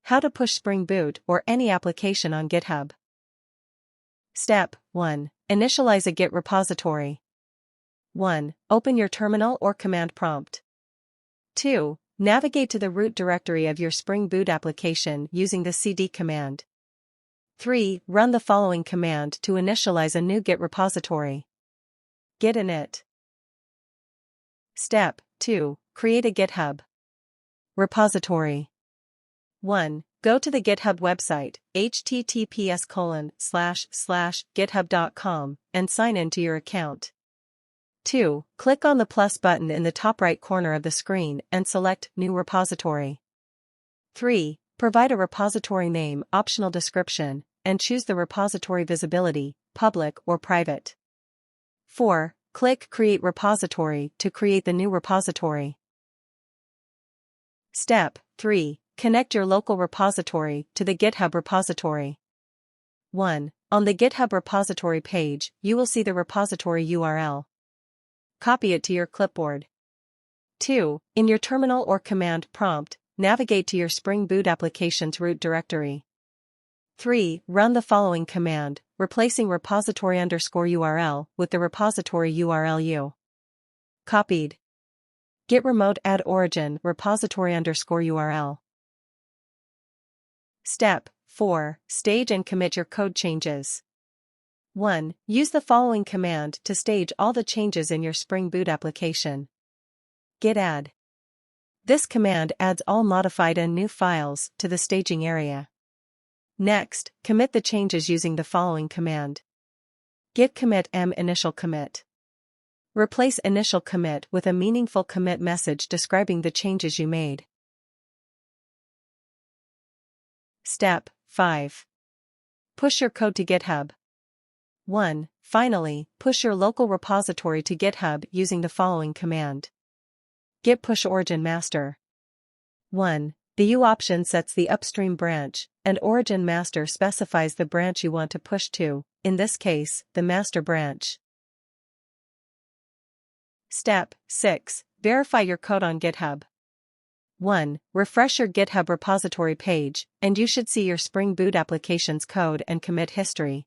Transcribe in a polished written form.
How to push Spring Boot or any application on GitHub. Step 1. Initialize a Git repository. 1. Open your terminal or command prompt. 2. Navigate to the root directory of your Spring Boot application using the cd command. 3. Run the following command to initialize a new Git repository. Git init. Step 2. Create a GitHub repository. 1. Go to the GitHub website, https://github.com, and sign in to your account. 2. Click on the plus button in the top right corner of the screen and select New Repository. 3. Provide a repository name, optional description, and choose the repository visibility, public or private. 4. Click Create Repository to create the new repository. Step 3. Connect your local repository to the GitHub repository. 1. On the GitHub repository page, you will see the repository URL. Copy it to your clipboard. 2. In your terminal or command prompt, navigate to your Spring Boot application's root directory. 3. Run the following command, replacing repository_URL with the repository URL you copied. Git remote add origin repository_URL. Step 4. Stage and commit your code changes. 1. Use the following command to stage all the changes in your Spring Boot application. Git add. This command adds all modified and new files to the staging area. Next, commit the changes using the following command. Git commit m initial commit. Replace initial commit with a meaningful commit message describing the changes you made. Step 5. Push your code to GitHub. 1. Finally, push your local repository to GitHub using the following command. Git push origin master. 1. The U option sets the upstream branch, and origin master specifies the branch you want to push to, in this case, the master branch. Step 6. Verify your code on GitHub. 1. Refresh your GitHub repository page, and you should see your Spring Boot application's code and commit history.